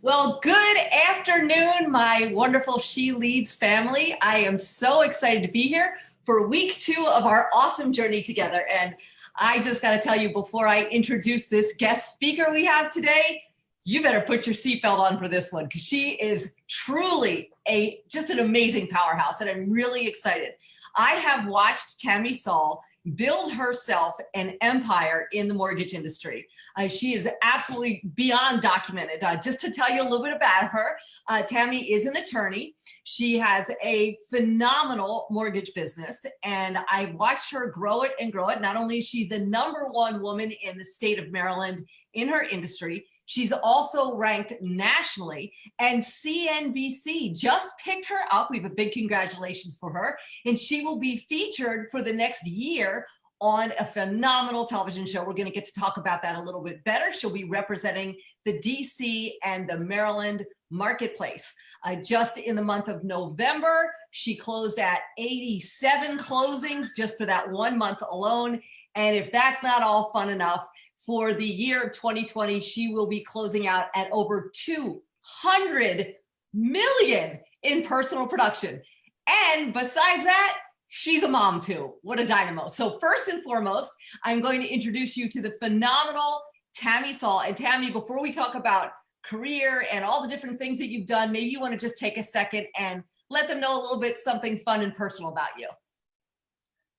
Well, good afternoon, my wonderful She Leads family. I am so excited to be here for week 2 of our awesome journey together. And I just got to tell you, before I introduce this guest speaker we have today, you better put your seatbelt on for this one because she is truly just an amazing powerhouse, and I'm really excited. I have watched Tammy Saul build herself an empire in the mortgage industry. She is absolutely beyond documented. Just to tell you a little bit about her, Tammy is an attorney. She has a phenomenal mortgage business, and I watched her grow it and grow it. Not only is she the #1 woman in the state of Maryland in her industry, she's also ranked nationally, and CNBC just picked her up. We have a big congratulations for her, and she will be featured for the next year on a phenomenal television show. We're going to get to talk about that a little bit better. She'll be representing the DC and the Maryland marketplace. Just in the month of November, she closed at 87 closings just for that 1 month alone. And if that's not all fun enough, for the year of 2020, she will be closing out at over 200 million in personal production. And besides that, she's a mom too. What a dynamo. So first and foremost, I'm going to introduce you to the phenomenal Tammy Saul. And Tammy, before we talk about career and all the different things that you've done, maybe you want to just take a second and let them know a little bit something fun and personal about you.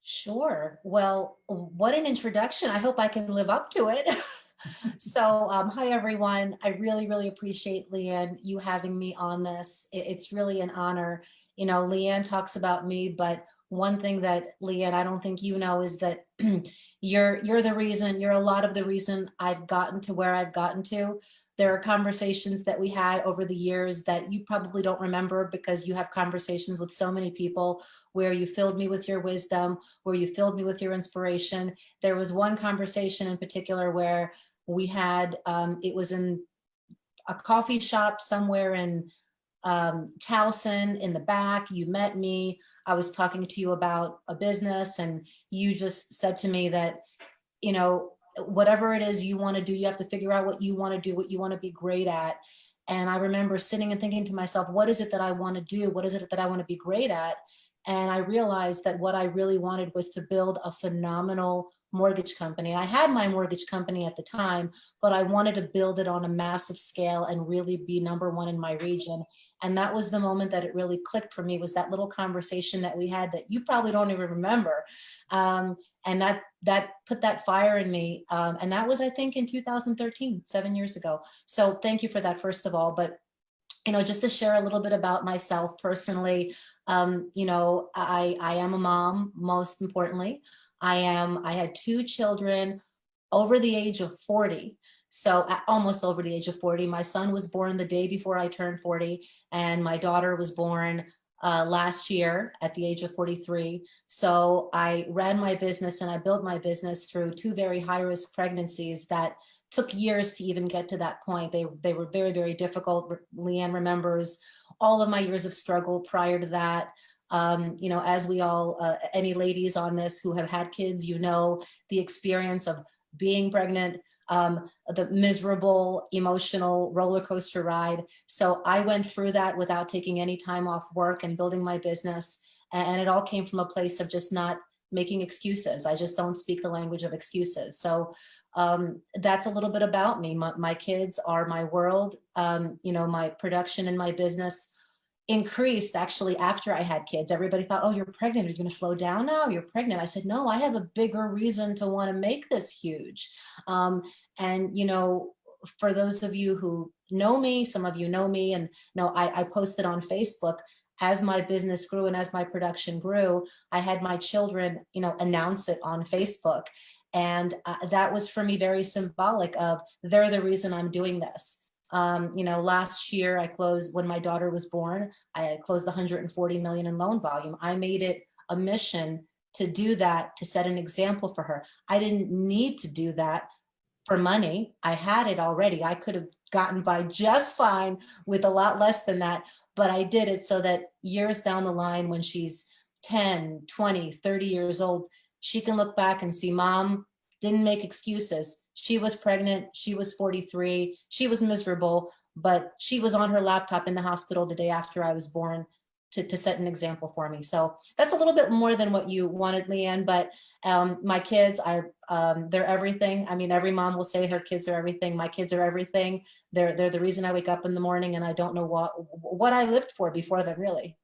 Sure. Well, what an introduction. I hope I can live up to it. So, hi, everyone. I really appreciate, Leanne, you having me on this. It's really an honor. You know, Leanne talks about me, but one thing that, Leanne, I don't think you know is that you're the reason, you're a lot of the reason I've gotten to where I've gotten to. There are conversations that we had over the years that you probably don't remember because you have conversations with so many people where you filled me with your wisdom, where you filled me with your inspiration. There was one conversation in particular where we had, it was in a coffee shop somewhere in Towson in the back. You met me. I was talking to you about a business, and you just said to me that, you know, whatever it is you want to do, you have to figure out what you want to do, what you want to be great at. And I remember sitting and thinking to myself, what is it that I want to do? What is it that I want to be great at? And I realized that what I really wanted was to build a phenomenal mortgage company. I had my mortgage company at the time, but I wanted to build it on a massive scale and really be #1 in my region. And that was the moment that it really clicked for me, was that little conversation that we had that you probably don't even remember. And that put that fire in me. And that was, I think, in 2013, 7 years ago. So thank you for that, first of all. But, you know, just to share a little bit about myself personally, you know, I am a mom, most importantly. I had 2 children over the age of 40. So almost over the age of 40. My son was born the day before I turned 40, and my daughter was born last year at the age of 43. So I ran my business and I built my business through 2 very high-risk pregnancies that took years to even get to that point. They were very difficult. Leanne remembers all of my years of struggle prior to that. You know, as we all, any ladies on this who have had kids, you know, the experience of being pregnant, the miserable emotional roller coaster ride. So I went through that without taking any time off work and building my business. And it all came from a place of just not making excuses. I just don't speak the language of excuses. So that's a little bit about me. My kids are my world. You know, my production and my business increased actually after I had kids. Everybody thought, oh, you're pregnant. Are you going to slow down now? You're pregnant. I said, no, I have a bigger reason to want to make this huge. And, you know, for those of you who know me, some of you know me, and know I posted on Facebook as my business grew and as my production grew. I had my children, you know, announce it on Facebook. And that was for me very symbolic of they're the reason I'm doing this. You know, last year I closed, when my daughter was born, I closed 140 million in loan volume. I made it a mission to do that, to set an example for her. I didn't need to do that for money. I had it already. I could have gotten by just fine with a lot less than that, but I did it so that years down the line, when she's 10, 20, 30 years old, she can look back and see mom didn't make excuses. She was pregnant. She was 43. She was miserable, but she was on her laptop in the hospital the day after I was born to set an example for me. So that's a little bit more than what you wanted, Leanne, but my kids, they're everything. I mean, every mom will say her kids are everything. My kids are everything. They're the reason I wake up in the morning, and I don't know what I lived for before then, really.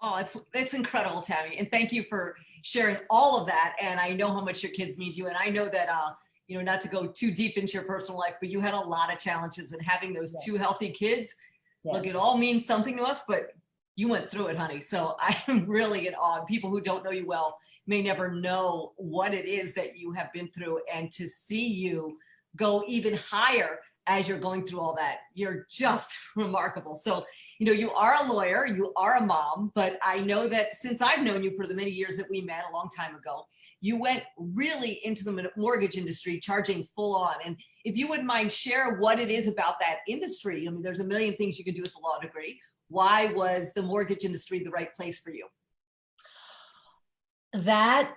Oh, it's incredible, Tammy. And thank you for sharing all of that. And I know how much your kids mean to you. And I know that, not to go too deep into your personal life, but you had a lot of challenges, and having those Yes. two healthy kids, Yes. look, it all means something to us, but you went through it, honey. So I am really in awe. People who don't know you well may never know what it is that you have been through, and to see you go even higher as you're going through all that, you're just remarkable. So, you are a lawyer, you are a mom, but I know that since I've known you for the many years that we met a long time ago, you went really into the mortgage industry, charging full on. And if you wouldn't mind, share what it is about that industry. I mean, there's a million things you can do with a law degree. Why was the mortgage industry the right place for you? That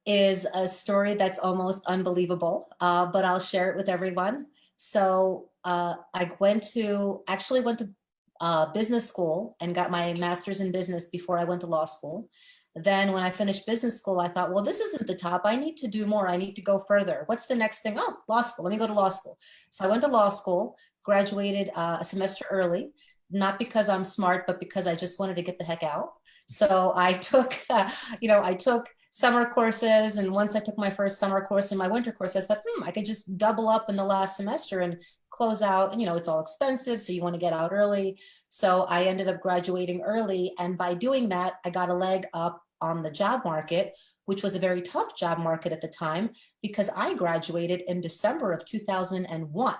is a story that's almost unbelievable, but I'll share it with everyone. So I actually went to business school and got my master's in business before I went to law school. Then when I finished business school, I thought, well, this isn't the top. I need to do more. I need to go further. What's the next thing? Oh, law school. Let me go to law school. So I went to law school, graduated a semester early, not because I'm smart, but because I just wanted to get the heck out. So I took, I took summer courses. And once I took my first summer course and my winter course, I thought, I could just double up in the last semester and close out. And, it's all expensive, so you want to get out early. So I ended up graduating early. And by doing that, I got a leg up on the job market, which was a very tough job market at the time, because I graduated in December of 2001.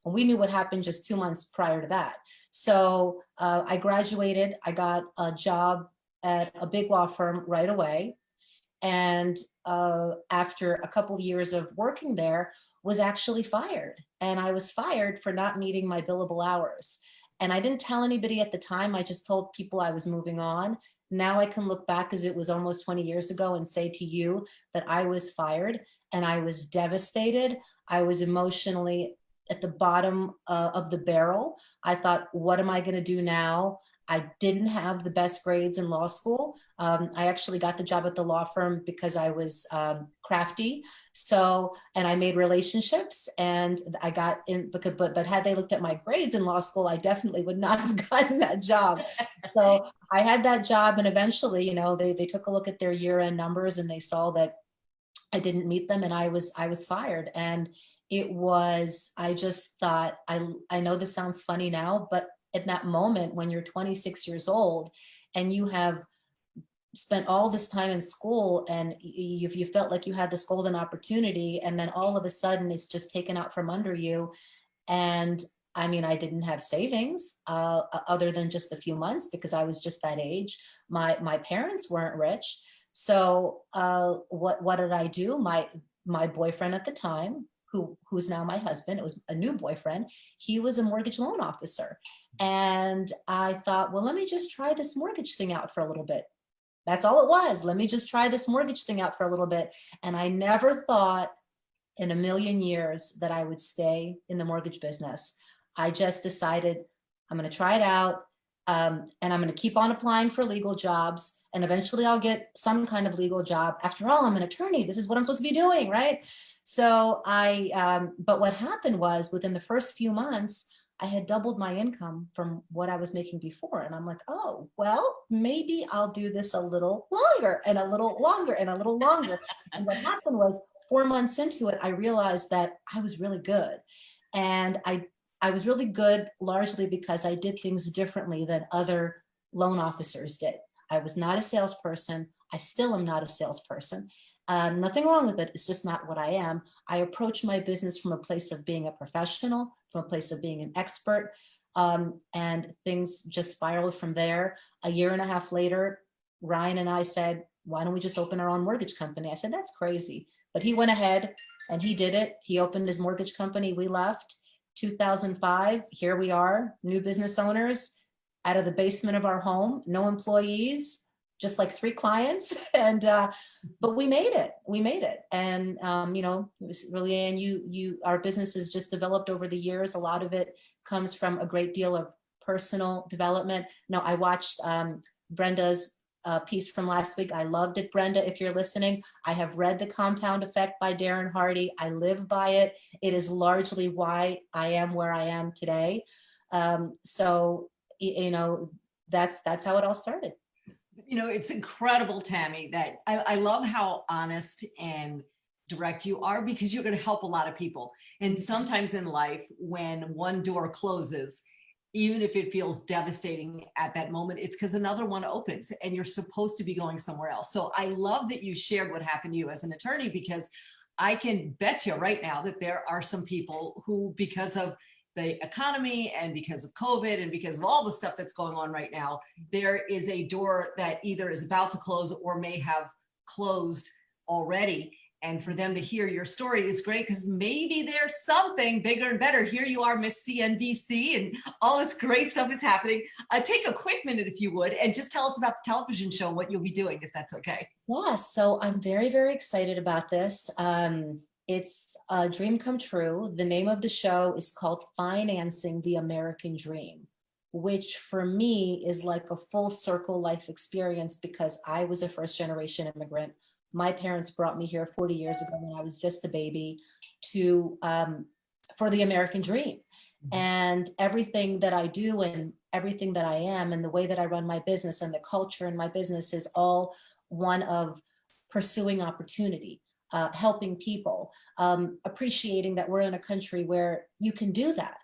And we knew what happened just 2 months prior to that. So I graduated, I got a job at a big law firm right away. And after a couple of years of working there, was actually fired. And I was fired for not meeting my billable hours. And I didn't tell anybody at the time. I just told people I was moving on. Now I can look back, as it was almost 20 years ago, and say to you that I was fired, and I was devastated. I was emotionally at the bottom of the barrel. I thought, what am I going to do now? I didn't have the best grades in law school. I actually got the job at the law firm because I was crafty. So, and I made relationships, and I got in, but had they looked at my grades in law school, I definitely would not have gotten that job. So I had that job, and eventually, they took a look at their year-end numbers, and they saw that I didn't meet them, and I was fired. And I just thought, I know this sounds funny now, but at that moment, when you're 26 years old and you have spent all this time in school, and you felt like you had this golden opportunity, and then all of a sudden it's just taken out from under you. And I mean, I didn't have savings other than just a few months, because I was just that age. My parents weren't rich. So what did I do? My boyfriend at the time, who's now my husband, it was a new boyfriend, he was a mortgage loan officer. And I thought, well, let me just try this mortgage thing out for a little bit. That's all it was. Let me just try this mortgage thing out for a little bit. And I never thought in a million years that I would stay in the mortgage business. I just decided I'm going to try it out. And I'm going to keep on applying for legal jobs. And eventually I'll get some kind of legal job. After all, I'm an attorney. This is what I'm supposed to be doing, right? So but what happened was, within the first few months, I had doubled my income from what I was making before. And I'm like, oh, well, maybe I'll do this a little longer and a little longer and a little longer. And what happened was, 4 months into it, I realized that I was really good. And I was really good largely because I did things differently than other loan officers did. I was not a salesperson. I still am not a salesperson. Nothing wrong with it. It's just not what I am. I approach my business from a place of being a professional, from a place of being an expert, and things just spiraled from there. A year and a half later, Ryan and I said, why don't we just open our own mortgage company? I said, that's crazy. But he went ahead and he did it. He opened his mortgage company. We left. 2005, here we are, new business owners, out of the basement of our home, no employees, just like 3 clients. And, but we made it. And, you know, it was really, and our business has just developed over the years. A lot of it comes from a great deal of personal development. Now, I watched Brenda's piece from last week. I loved it, Brenda. If you're listening, I have read The Compound Effect by Darren Hardy. I live by it. It is largely why I am where I am today. So, you know, that's how it all started. You know, it's incredible, Tammy, that I love how honest and direct you are, because you're going to help a lot of people. And sometimes in life, when one door closes, even if it feels devastating at that moment, it's because another one opens and you're supposed to be going somewhere else. So I love that you shared what happened to you as an attorney, because I can bet you right now that there are some people who, because of the economy and because of COVID and because of all the stuff that's going on right now, there is a door that either is about to close or may have closed already. And for them to hear your story is great, because maybe there's something bigger and better. Here you are, Miss CNBC, and all this great stuff is happening. Take a quick minute, if you would, and just tell us about the television show and what you'll be doing, if that's okay. Yeah, so I'm very, very excited about this. It's a dream come true. The name of the show is called Financing the American Dream, which for me is like a full circle life experience, because I was a first generation immigrant. My parents brought me here 40 years ago when I was just a baby to for the American dream. And everything that I do and everything that I am and the way that I run my business and the culture in my business is all one of pursuing opportunity, helping people, appreciating that we're in a country where you can do that,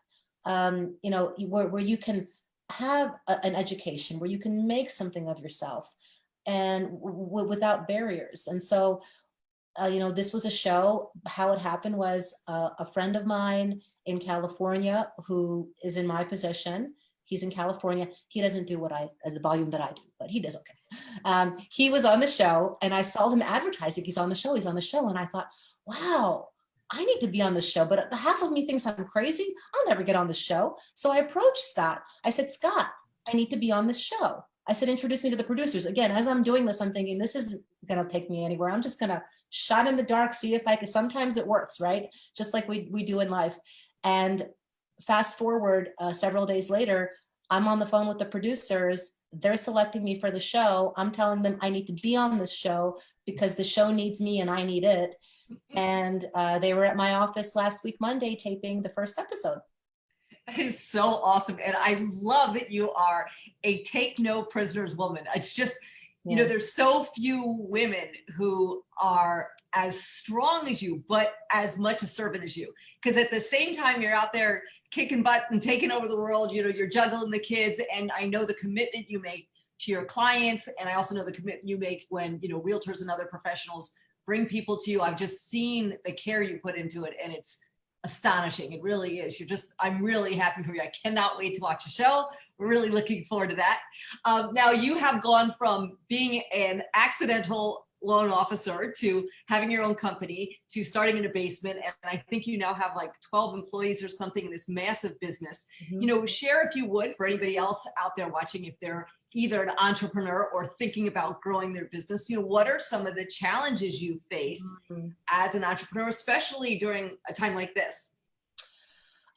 you know, where you can have an education, where you can make something of yourself, and without barriers. And so, you know, this was a show. How it happened was a friend of mine in California who is in my position. He's in California. He doesn't do the volume that I do, but he does okay. He was on the show and I saw him advertising. He's on the show. And I thought, wow, I need to be on the show. But the half of me thinks I'm crazy. I'll never get on the show. So I approached Scott. I said, Scott, I need to be on this show. I said, introduce me to the producers. Again, as I'm doing this, I'm thinking, this isn't going to take me anywhere. I'm just going to shot in the dark, see if I can. Sometimes it works, right? Just like we do in life. And fast forward several days later, I'm on the phone with the producers. They're selecting me for the show. I'm telling them I need to be on this show because the show needs me and I need it. And they were at my office last week, Monday, taping the first episode. That is so awesome. And I love that you are a take no prisoners woman. It's just, you know, there's so few women who are as strong as you, but as much a servant as you. Because at the same time, you're out there kicking butt and taking over the world, you know, you're juggling the kids. And I know the commitment you make to your clients. And I also know the commitment you make when, you know, realtors and other professionals bring people to you. I've just seen the care you put into it. And it's astonishing. It really is. I'm really happy for you. I cannot wait to watch the show. We're really looking forward to that. Now you have gone from being an accidental loan officer to having your own company to starting in a basement. And I think you now have like 12 employees or something in this massive business. Mm-hmm. You know, share if you would, for anybody else out there watching, if they're either an entrepreneur or thinking about growing their business, you know, what are some of the challenges you face as an entrepreneur, especially during a time like this?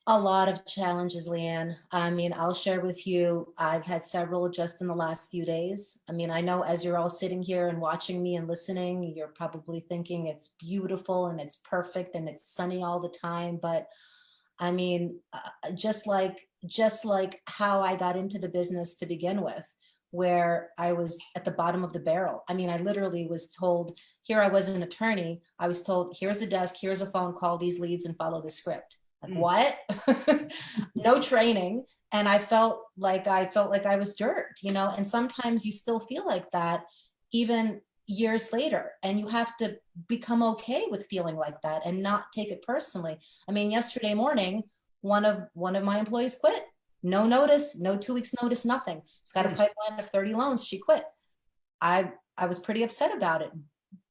A lot of challenges, Leanne. I mean, I'll share with you, I've had several just in the last few days. I mean, I know as you're all sitting here and watching me and listening, you're probably thinking it's beautiful and it's perfect and it's sunny all the time. But I mean, just like how I got into the business to begin with, where I was at the bottom of the barrel. I mean, I literally was told, here I was an attorney. I was told, here's a desk, here's a phone, call these leads and follow the script. Like, what? No training. And I felt like I was dirt, you know, and sometimes you still feel like that even years later, and you have to become okay with feeling like that and not take it personally. I mean, yesterday morning, one of my employees quit. No notice, no 2 weeks notice, nothing. She's got a pipeline of 30 loans. She quit. I was pretty upset about it,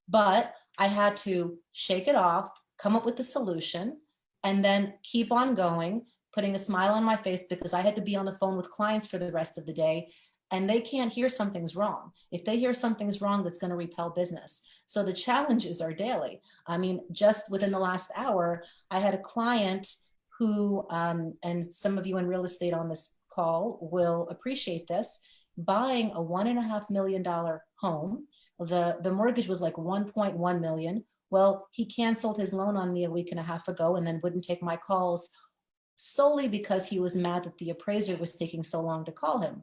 but I had to shake it off, come up with the solution, and then keep on going, putting a smile on my face because I had to be on the phone with clients for the rest of the day. and they can't hear something's wrong. If they hear something's wrong, that's going to repel business. So the challenges are daily. I mean, just within the last hour, I had a client who, and some of you in real estate on this call will appreciate this, buying a $1.5 million home. The mortgage was like 1.1 million. Well, he canceled his loan on me a week and a half ago and then wouldn't take my calls solely because he was mad that the appraiser was taking so long to call him.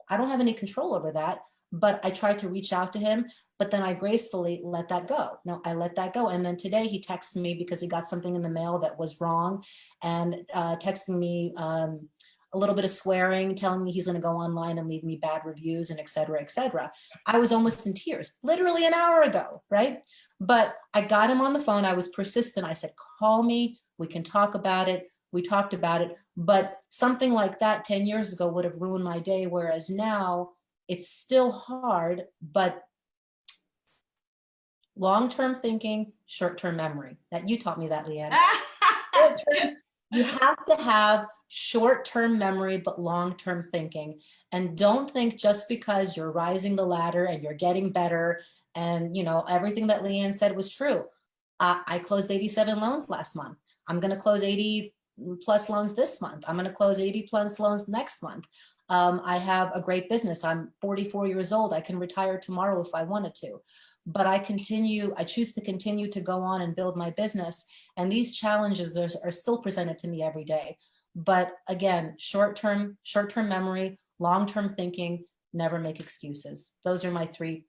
I don't have any control over that, but I tried to reach out to him, but then I gracefully let that go. No, I let that go. And then today he texted me because he got something in the mail that was wrong, and texting me a little bit of swearing, telling me he's going to go online and leave me bad reviews and et cetera, et cetera. I was almost in tears, literally an hour ago, right? But I got him on the phone. I was persistent. I said, call me. We can talk about it. We talked about it. But something like that 10 years ago would have ruined my day. Whereas now it's still hard, but long-term thinking, short-term memory. That you taught me that, Leanne. You have to have short-term memory, but long-term thinking. And don't think just because you're rising the ladder and you're getting better and everything that Leanne said was true. I closed 87 loans last month. I'm going to close 80 plus loans this month. I'm going to close 80 plus loans next month. I have a great business. I'm 44 years old. I can retire tomorrow if I wanted to. But I choose to continue to go on and build my business. And these challenges are still presented to me every day. But again, short-term memory, long-term thinking, never make excuses. Those are my three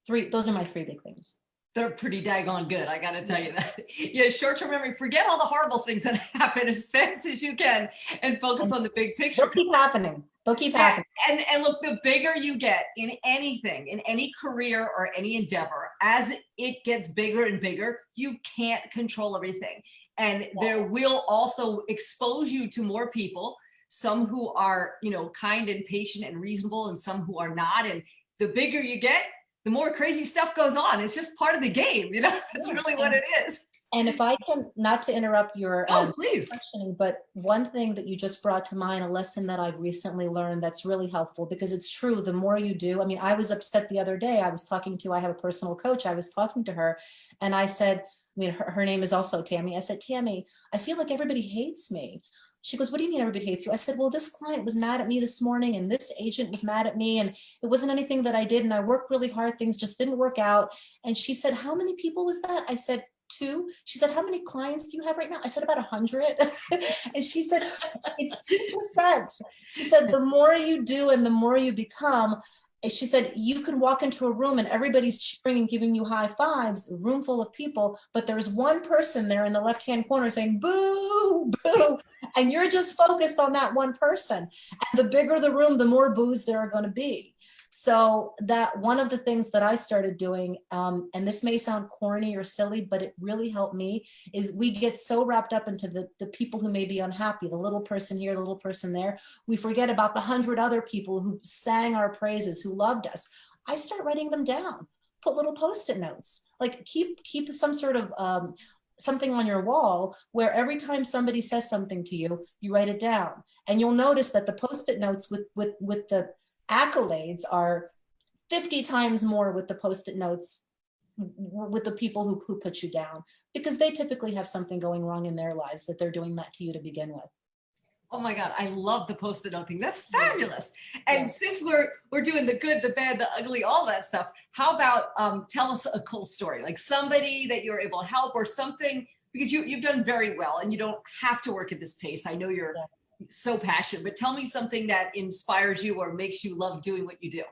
big things. They're pretty daggone good. I got to tell you that. Yeah, short-term memory, forget all the horrible things that happen as fast as you can and focus on the big picture. They'll keep happening. They'll keep happening. And look, the bigger you get in anything, in any career or any endeavor, as it gets bigger and bigger, you can't control everything. And there will also expose you to more people, some who are, kind and patient and reasonable, and some who are not. And the bigger you get, the more crazy stuff goes on. It's just part of the game, That's really what it is. And if I can, not to interrupt your please. questioning, but one thing that you just brought to mind, a lesson that I've recently learned that's really helpful, because it's true, the more you do, I was upset the other day. I have a personal coach. I was talking to her and I said, her name is also Tammy. I said, Tammy, I feel like everybody hates me. She goes, what do you mean everybody hates you? I said, well, this client was mad at me this morning and this agent was mad at me and it wasn't anything that I did and I worked really hard. Things just didn't work out. And she said, how many people was that? I said, 2. She said, how many clients do you have right now? I said, about 100. And she said, it's 2%. She said, the more you do and the more you become, she said, you can walk into a room and everybody's cheering and giving you high fives, a room full of people, but there's one person there in the left-hand corner saying, boo, boo. And you're just focused on that one person. And the bigger the room, the more boos there are going to be. So that one of the things that I started doing, and this may sound corny or silly, but it really helped me, is we get so wrapped up into the people who may be unhappy, the little person here, the little person there. We forget about the 100 other people who sang our praises, who loved us. I start writing them down, put little Post-it notes, like keep some sort of something on your wall where every time somebody says something to you, you write it down. And you'll notice that the Post-it notes with the accolades are 50 times more with the Post-it notes with the people who put you down, because they typically have something going wrong in their lives that they're doing that to you to begin with. Oh my God, I love the Post-it note thing. That's fabulous. And since we're doing the good, the bad, the ugly, all that stuff, how about tell us a cool story, like somebody that you're able to help or something, because you've done very well and you don't have to work at this pace. I know you're so passionate, but tell me something that inspires you or makes you love doing what you do.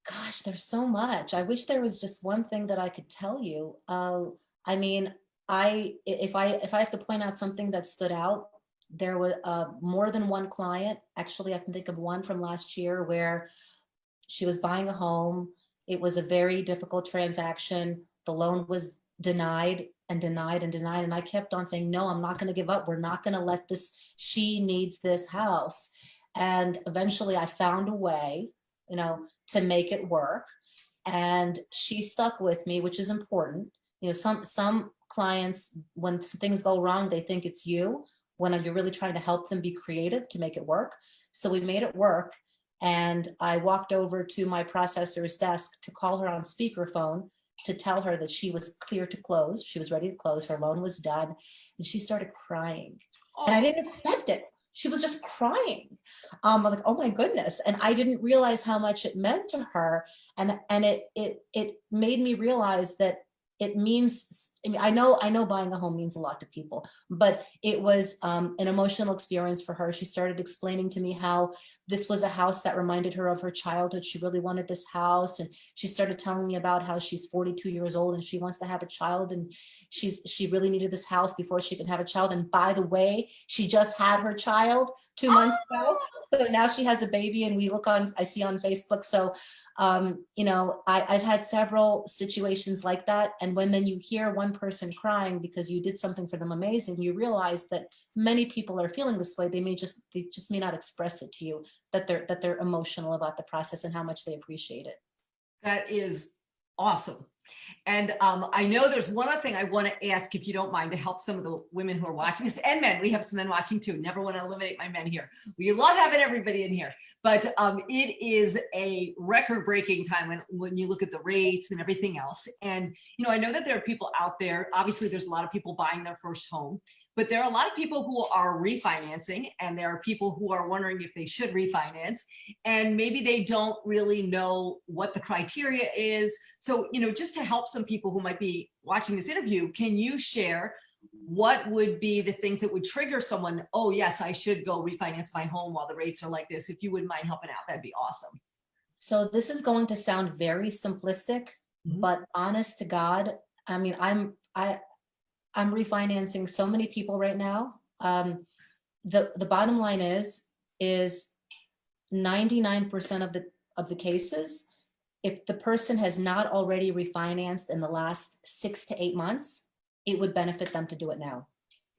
Gosh, there's so much. I wish there was just one thing that I could tell you. If I have to point out something that stood out, there was more than one client. Actually, I can think of one from last year where she was buying a home. It was a very difficult transaction. The loan was denied and denied and denied. And I kept on saying, no, I'm not going to give up. We're not going to let this, she needs this house. And eventually I found a way, to make it work. And she stuck with me, which is important. Some clients, when things go wrong, they think it's you, when you're really trying to help them be creative to make it work. So we made it work. And I walked over to my processor's desk to call her on speakerphone to tell her that she was clear to close. She was ready to close. Her loan was done. And she started crying. And I didn't expect it. She was just crying. I'm like, oh my goodness. And I didn't realize how much it meant to her. And it made me realize that it means, I mean, I know buying a home means a lot to people, but it was an emotional experience for her. She started explaining to me how this was a house that reminded her of her childhood. She really wanted this house. And she started telling me about how she's 42 years old and she wants to have a child. And she really needed this house before she could have a child. And by the way, she just had her child 2 months ago. So now she has a baby, and I see on Facebook. So you know, I've had several situations like that. And when then you hear one person crying because you did something for them amazing, you realize that many people are feeling this way. They just may not express it to you, that they're emotional about the process and how much they appreciate it. That is awesome. And I know there's one other thing I want to ask, if you don't mind, to help some of the women who are watching this, and men. We have some men watching too. Never want to eliminate my men here. We love having everybody in here, but it is a record-breaking time when you look at the rates and everything else. And you know, I know that there are people out there. Obviously, there's a lot of people buying their first home, but there are a lot of people who are refinancing, and there are people who are wondering if they should refinance, and maybe they don't really know what the criteria is. So, you know, just to help some people who might be watching this interview, can you share what would be the things that would trigger someone, oh yes, I should go refinance my home while the rates are like this? If you wouldn't mind helping out, that'd be awesome. So this is going to sound very simplistic, but honest to God, I mean, I'm refinancing so many people right now. The bottom line is 99% of the cases, if the person has not already refinanced in the last 6 to 8 months, it would benefit them to do it now.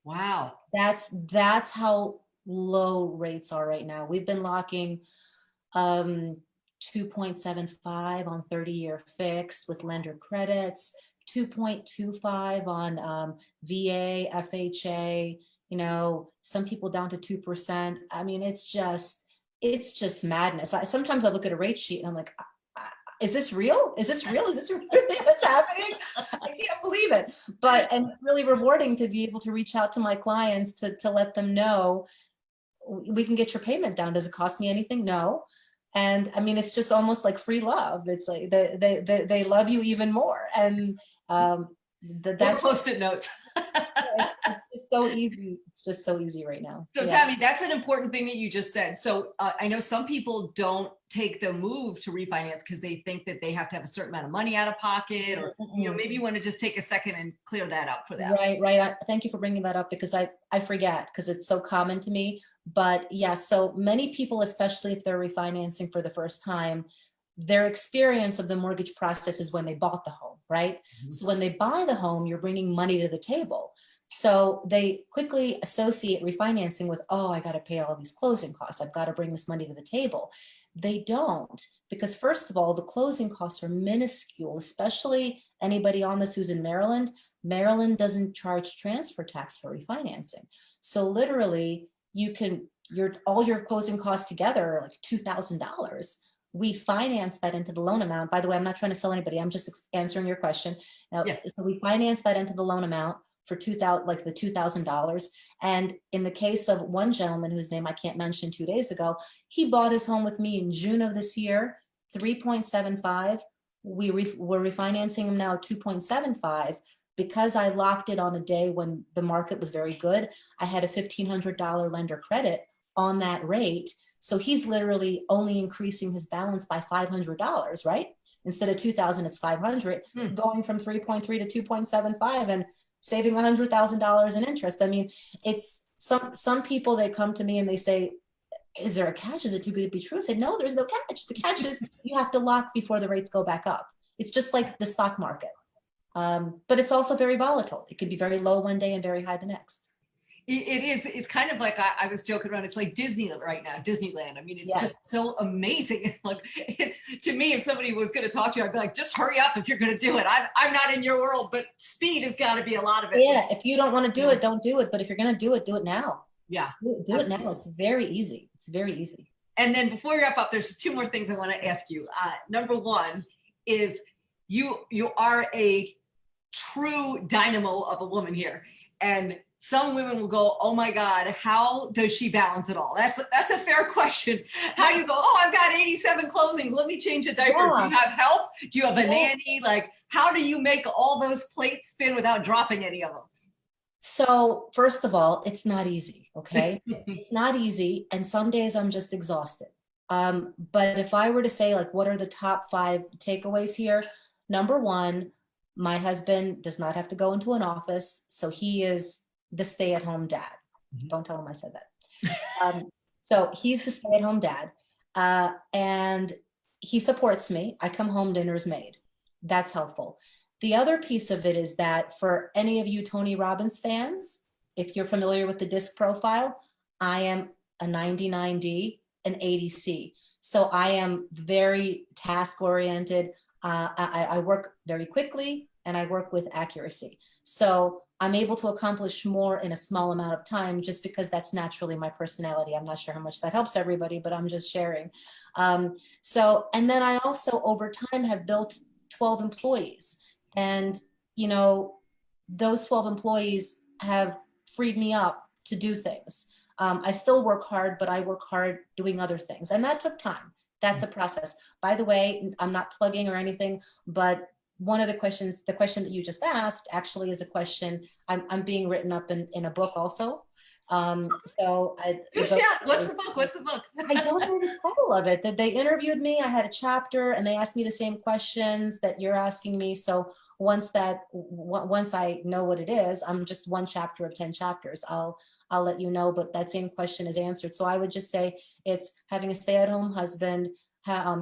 Wow. That's how low rates are right now. We've been locking 2.75 on 30-year fixed with lender credits, 2.25 on VA, FHA, you know, some people down to 2%. I mean, it's just madness. Sometimes I look at a rate sheet and I'm like, is this real? Is this real? Is this really what's happening? I can't believe it. And it's really rewarding to be able to reach out to my clients to let them know, we can get your payment down. Does it cost me anything? No. And I mean, it's just almost like free love. It's like they love you even more. And that's Post-it notes. It's just so easy. It's just so easy right now. So Tammy, that's an important thing that you just said. So I know some people don't take the move to refinance because they think that they have to have a certain amount of money out of pocket, or you know, maybe you want to just take a second and clear that up for them. Right. Thank you for bringing that up, because I forget, because it's so common to me. But yeah, so many people, especially if they're refinancing for the first time, their experience of the mortgage process is when they bought the home, right? So when they buy the home, you're bringing money to the table. So they quickly associate refinancing with, oh, I got to pay all these closing costs. I've got to bring this money to the table. They don't, because first of all, the closing costs are minuscule, especially anybody on this who's in Maryland. Maryland doesn't charge transfer tax for refinancing. So literally all your closing costs together are like $2,000. We finance that into the loan amount. By the way, I'm not trying to sell anybody. I'm just answering your question. Now, so we finance that into the loan amount for $2,000. And in the case of one gentleman whose name I can't mention 2 days ago, he bought his home with me in June of this year, 3.75. We're refinancing him now 2.75. Because I locked it on a day when the market was very good, I had a $1,500 lender credit on that rate. So he's literally only increasing his balance by $500, right? Instead of 2,000, it's 500, going from 3.3 to 2.75 and saving $100,000 in interest. I mean, it's some people, they come to me and they say, is there a catch? Is it too good to be true? I said, no, there's no catch. The catch is you have to lock before the rates go back up. It's just like the stock market. But it's also very volatile. It can be very low one day and very high the next. It is. It's kind of like I was joking around. It's like Disney right now, Disneyland. I mean, it's just so amazing. Like to me, if somebody was going to talk to you, I'd be like, just hurry up if you're going to do it. I'm not in your world, but speed has got to be a lot of it. Yeah. If you don't want to do it, don't do it. But if you're going to do it now. Yeah. Do it now. It's very easy. It's very easy. And then before we wrap up, there's just two more things I want to ask you. Number one is you are a true dynamo of a woman here. And some women will go, oh my God, how does she balance it all? That's a fair question. How do you go, oh, I've got 87 closings. Let me change a diaper. Yeah. Do you have help? Do you have a nanny? Like, how do you make all those plates spin without dropping any of them? So first of all, it's not easy, okay? It's not easy, and some days I'm just exhausted. But if I were to say, like, what are the top 5 takeaways here? Number one, my husband does not have to go into an office, so he is the stay-at-home dad. Don't tell him I said that. So he's the stay-at-home dad, and he supports me. I come home, dinner's made. That's helpful. The other piece of it is that for any of you Tony Robbins fans, if you're familiar with the DISC profile, I am a 99D, an 80C. So I am very task oriented. I work very quickly and I work with accuracy. So I'm able to accomplish more in a small amount of time just because that's naturally my personality. I'm not sure how much that helps everybody, but I'm just sharing. And then I also over time have built 12 employees. And, you know, those 12 employees have freed me up to do things. I still work hard, but I work hard doing other things. And that took time. That's a process. By the way, I'm not plugging or anything, but one of the questions, the question that you just asked actually is a question I'm being written up in a book also. What's the book? What's the book? I don't know the title of it. That they interviewed me. I had a chapter, and they asked me the same questions that you're asking me. So once I know what it is, I'm just one chapter of 10 chapters. I'll let you know. But that same question is answered. So I would just say it's having a stay-at-home husband,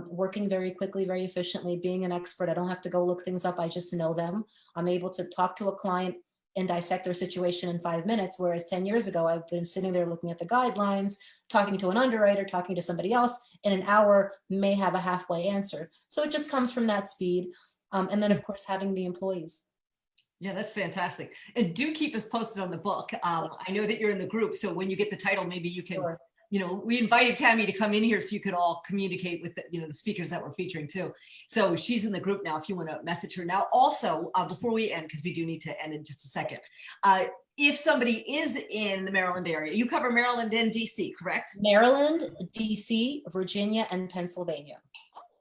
working very quickly, very efficiently, being an expert. I don't have to go look things up. I just know them. I'm able to talk to a client and dissect their situation in 5 minutes. Whereas 10 years ago, I've been sitting there looking at the guidelines, talking to an underwriter, talking to somebody else in an hour, may have a halfway answer. So it just comes from that speed. And then of course, having the employees. Yeah, that's fantastic. And do keep us posted on the book. I know that you're in the group. So when you get the title, maybe you can, Sure. you know, we invited Tammy to come in here so you could all communicate with the, you know, the speakers that we're featuring too. So she's in the group now if you want to message her. Now, also, before we end, because we do need to end in just a second, if somebody is in the Maryland area, you cover Maryland and DC, correct? Maryland, DC, Virginia, and Pennsylvania.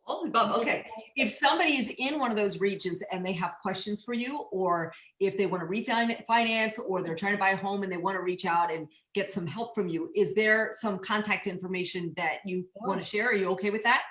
Okay. If somebody is in one of those regions and they have questions for you, or if they want to refinance, or they're trying to buy a home and they want to reach out and get some help from you, is there some contact information that you want to share? Are you okay with that?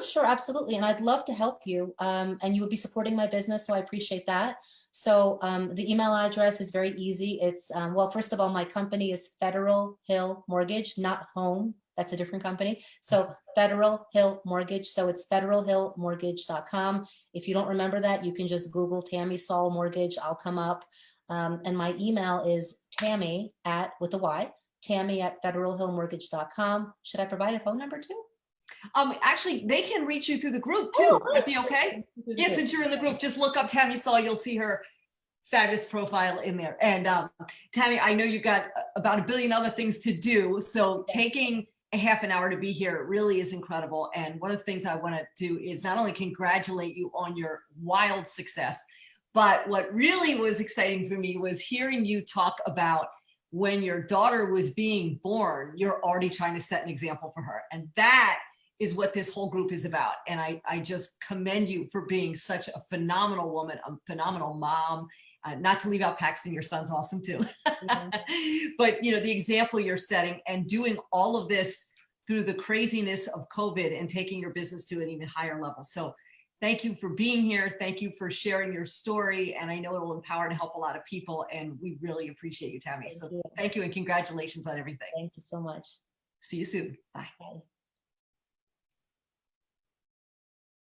Sure, absolutely. And I'd love to help you. And you would be supporting my business, so I appreciate that. So the email address is very easy. It's, well, first of all, my company is Federal Hill Mortgage, not Home. That's a different company. So Federal Hill Mortgage. So it's federalhillmortgage.com. If you don't remember that, you can just Google Tammy Saul Mortgage. I'll come up. And my email is Tammy with a Y, Tammy at federalhillmortgage.com. Should I provide a phone number too? Actually, they can reach you through the group too. That'd be okay. Yes, since you're in the group, just look up Tammy Saul. You'll see her fabulous profile in there. And Tammy, I know you've got about 1 billion other things to do. So taking a half an hour to be here really is incredible. And one of the things I want to do is not only congratulate you on your wild success, but what really was exciting for me was hearing you talk about when your daughter was being born, you're already trying to set an example for her. And that is what this whole group is about. And I just commend you for being such a phenomenal woman, a phenomenal mom, not to leave out Paxton, your son's awesome too. But you know, the example you're setting and doing all of this through the craziness of COVID and taking your business to an even higher level. So thank you for being here. Thank you for sharing your story. And I know it'll empower and help a lot of people. And we really appreciate you, Tammy. So thank you and congratulations on everything. Thank you so much. See you soon. Bye. Bye.